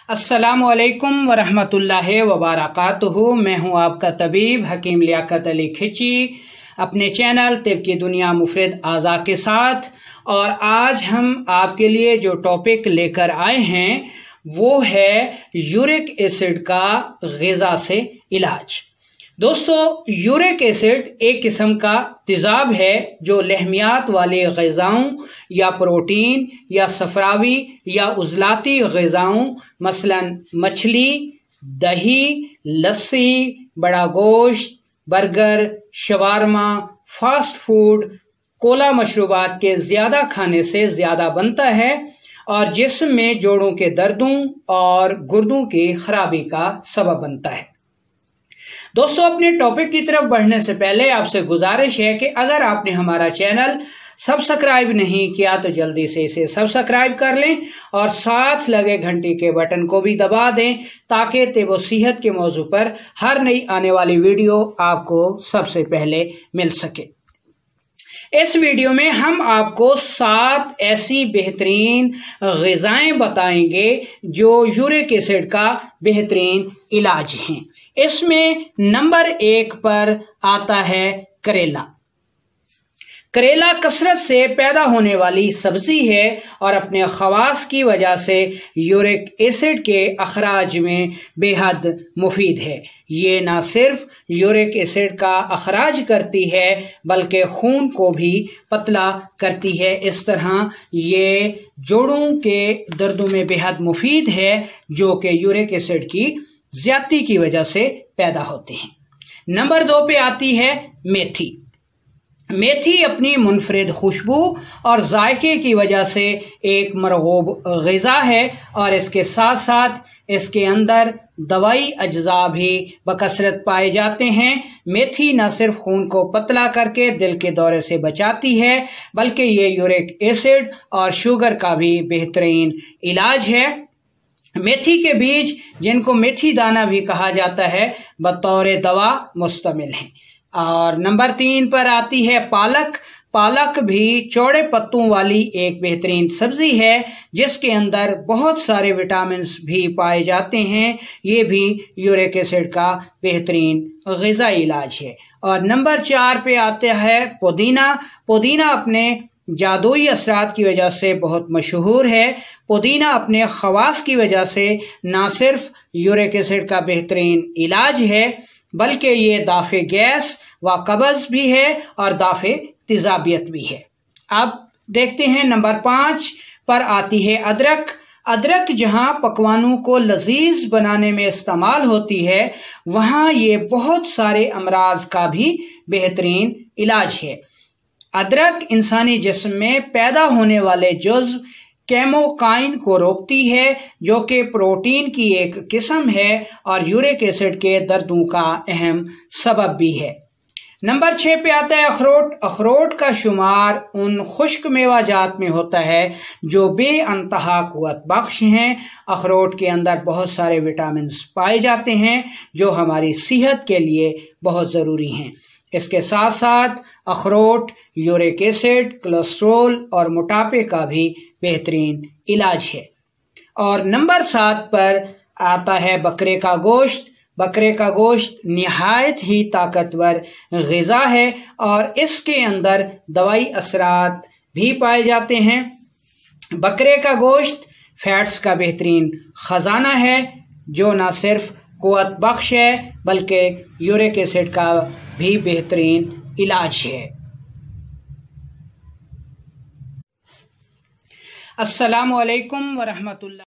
अस्सलामु अलैकुम वरहमतुल्लाहि वबरकातुहू। मैं हूं आपका तबीब हकीम लियाकत अली खिची अपने चैनल तिब की दुनिया मुफरद आज़ा के साथ। और आज हम आपके लिए जो टॉपिक लेकर आए हैं वो है यूरिक एसिड का ग़िज़ा से इलाज। दोस्तों, यूरिक एसिड एक किस्म का तेज़ाब है जो लहमियात वाले ग़िज़ाओं या प्रोटीन या सफरावी या उज़लाती ग़िज़ाओं मसलन मछली, दही, लस्सी, बड़ा गोश्त, burger, shawarma, fast food, Cola मशरूबात के ज़्यादा खाने से ज़्यादा बनता है और जिस्म में जोड़ों के दर्दों और गुर्दों की खराबी का सबब बनता है। दोस्तों, अपने टॉपिक की तरफ बढ़ने से पहले आपसे गुजारिश है कि अगर आपने हमारा चैनल सब्सक्राइब नहीं किया तो जल्दी से इसे सब्सक्राइब कर लें और साथ लगे घंटी के बटन को भी दबा दें ताकि तिब सेहत के मौजू पर हर नई आने वाली वीडियो आपको सबसे पहले मिल सके। इस वीडियो में हम आपको 7 ऐसी बेहतरीन ग़िज़ाएं बताएंगे जो यूरिक एसिड का बेहतरीन इलाज हैं। इसमें नंबर 1 पर आता है करेला। करेला कसरत से पैदा होने वाली सब्जी है और अपने खवास की वजह से यूरिक एसिड के अखराज में बेहद मुफीद है। ये न सिर्फ यूरिक एसिड का अखराज करती है बल्कि खून को भी पतला करती है। इस तरह ये जोड़ों के दर्दों में बेहद मुफीद है जो कि यूरिक एसिड की ज़्यादती की वजह से पैदा होते हैं। नंबर 2 पे आती है मेथी। मेथी अपनी मुनफरिद खुशबू और जायके की वजह से एक मरगूब ग़िज़ा है और इसके साथ साथ इसके अंदर दवाई अज्जा भी बकसरत पाए जाते हैं। मेथी न सिर्फ खून को पतला करके दिल के दौरे से बचाती है बल्कि ये यूरिक एसिड और शुगर का भी बेहतरीन इलाज है। मेथी के बीज, जिनको मेथी दाना भी कहा जाता है, बतौर दवा मुस्तमिल हैं। और नंबर 3 पर आती है पालक। पालक भी चौड़े पत्तों वाली एक बेहतरीन सब्जी है जिसके अंदर बहुत सारे विटामिन्स भी पाए जाते हैं। ये भी यूरिक एसिड का बेहतरीन ग़िज़ाई इलाज है। और नंबर 4 पे आता है पुदीना। पुदीना अपने जादुई असरात की वजह से बहुत मशहूर है। पुदीना अपने खवास की वजह से न सिर्फ यूरिक एसिड का बेहतरीन इलाज है बल्कि ये दाफ़े गैस व कब्ज़ भी है और दाफ़े तेज़ाबियत भी है। अब देखते हैं नंबर 5 पर आती है अदरक। अदरक जहाँ पकवानों को लजीज बनाने में इस्तेमाल होती है वहाँ ये बहुत सारे अमराज का भी बेहतरीन इलाज है। अदरक इंसानी जिस्म में पैदा होने वाले जुज़्व केमोकाइन को रोकती है जो कि प्रोटीन की एक किस्म है और यूरिक एसिड के दर्दों का अहम सबब भी है। नंबर 6 पे आता है अखरोट। अखरोट का शुमार उन खुश्क मेवा जात में होता है जो बेअंतहा क़ुव्वत बख्श हैं। अखरोट के अंदर बहुत सारे विटामिन्स पाए जाते हैं जो हमारी सेहत के लिए बहुत ज़रूरी हैं। इसके साथ साथ अखरोट यूरिक एसिड, कोलेस्ट्रॉल और मोटापे का भी बेहतरीन इलाज है। और नंबर 7 पर आता है बकरे का गोश्त। बकरे का गोश्त निहायत ही ताकतवर ग़िज़ा है और इसके अंदर दवाई असरात भी पाए जाते हैं। बकरे का गोश्त फैट्स का बेहतरीन ख़जाना है जो न सिर्फ क़ुव्वत बख्श है बल्कि यूरिक एसिड का भी बेहतरीन इलाज है। अस्सलामु अलैकुम वरहमतुल्लाह।